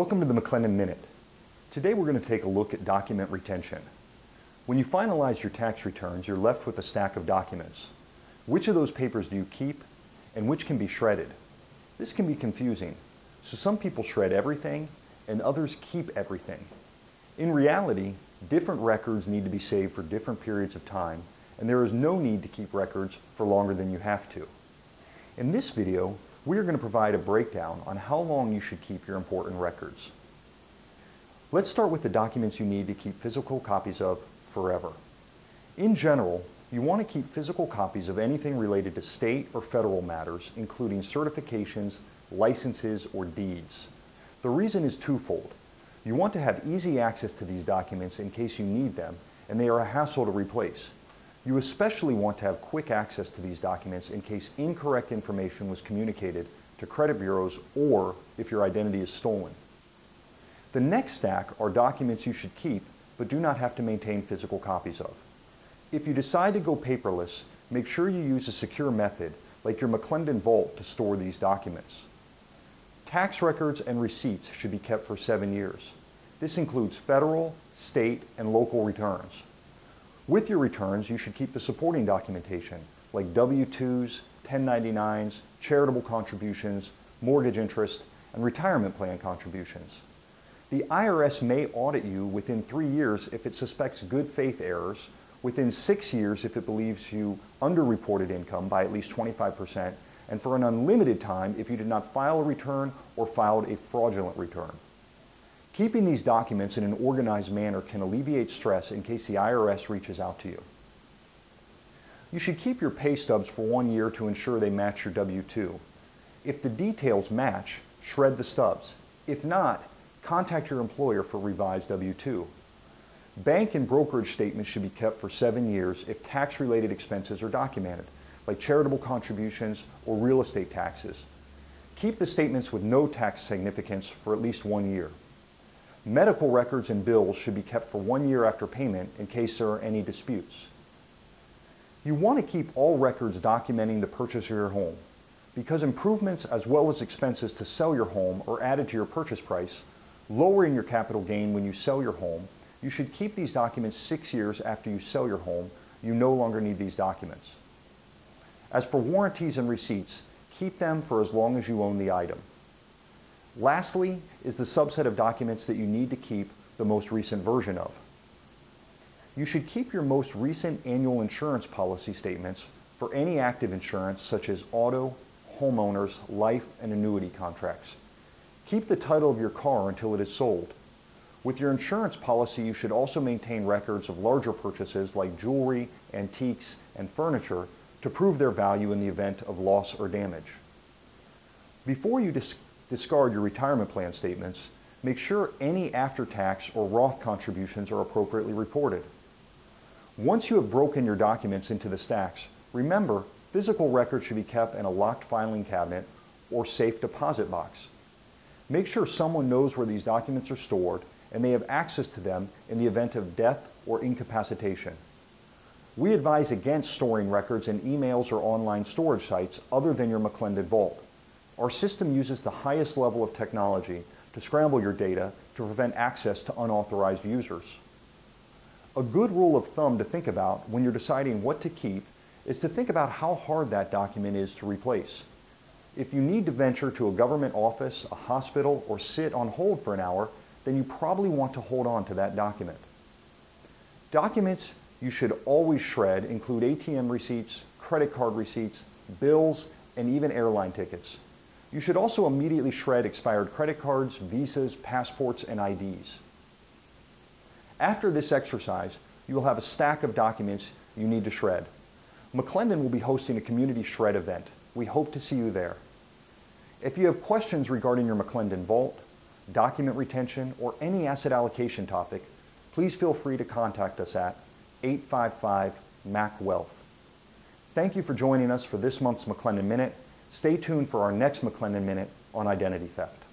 Welcome to the Maclendon Minute. Today we're going to take a look at document retention. When you finalize your tax returns, you're left with a stack of documents. Which of those papers do you keep and which can be shredded? This can be confusing. So some people shred everything and others keep everything. In reality, different records need to be saved for different periods of time, and there is no need to keep records for longer than you have to. In this video, we are going to provide a breakdown on how long you should keep your important records. Let's start with the documents you need to keep physical copies of forever. In general, you want to keep physical copies of anything related to state or federal matters, including certifications, licenses, or deeds. The reason is twofold. You want to have easy access to these documents in case you need them, and they are a hassle to replace. You especially want to have quick access to these documents in case incorrect information was communicated to credit bureaus or if your identity is stolen. The next stack are documents you should keep but do not have to maintain physical copies of. If you decide to go paperless, make sure you use a secure method like your Maclendon Vault to store these documents. Tax records and receipts should be kept for 7 years. This includes federal, state, and local returns. With your returns, you should keep the supporting documentation like W-2s, 1099s, charitable contributions, mortgage interest, and retirement plan contributions. The IRS may audit you within 3 years if it suspects good faith errors, within 6 years if it believes you underreported income by at least 25%, and for an unlimited time if you did not file a return or filed a fraudulent return. Keeping these documents in an organized manner can alleviate stress in case the IRS reaches out to you. You should keep your pay stubs for 1 year to ensure they match your W-2. If the details match, shred the stubs. If not, contact your employer for revised W-2. Bank and brokerage statements should be kept for 7 years if tax-related expenses are documented, like charitable contributions or real estate taxes. Keep the statements with no tax significance for at least 1 year. Medical records and bills should be kept for 1 year after payment in case there are any disputes. You want to keep all records documenting the purchase of your home. Because improvements as well as expenses to sell your home are added to your purchase price, lowering your capital gain when you sell your home, you should keep these documents 6 years after you sell your home. You no longer need these documents. As for warranties and receipts, keep them for as long as you own the item. Lastly is the subset of documents that you need to keep the most recent version of. You should keep your most recent annual insurance policy statements for any active insurance such as auto, homeowners, life, and annuity contracts. Keep the title of your car until it is sold. With your insurance policy, you should also maintain records of larger purchases like jewelry, antiques, and furniture to prove their value in the event of loss or damage. Before you discard your retirement plan statements, make sure any after-tax or Roth contributions are appropriately reported. Once you have broken your documents into the stacks, remember, physical records should be kept in a locked filing cabinet or safe deposit box. Make sure someone knows where these documents are stored and they have access to them in the event of death or incapacitation. We advise against storing records in emails or online storage sites other than your Maclendon Vault. Our system uses the highest level of technology to scramble your data to prevent access to unauthorized users. A good rule of thumb to think about when you're deciding what to keep is to think about how hard that document is to replace. If you need to venture to a government office, a hospital, or sit on hold for an hour, then you probably want to hold on to that document. Documents you should always shred include ATM receipts, credit card receipts, bills, and even airline tickets. You should also immediately shred expired credit cards, visas, passports, and IDs. After this exercise, you will have a stack of documents you need to shred. Maclendon will be hosting a community shred event. We hope to see you there. If you have questions regarding your Maclendon Vault, document retention, or any asset allocation topic, please feel free to contact us at 855-MAC-WEALTH. Thank you for joining us for this month's Maclendon Minute. Stay tuned for our next Maclendon Minute on identity theft.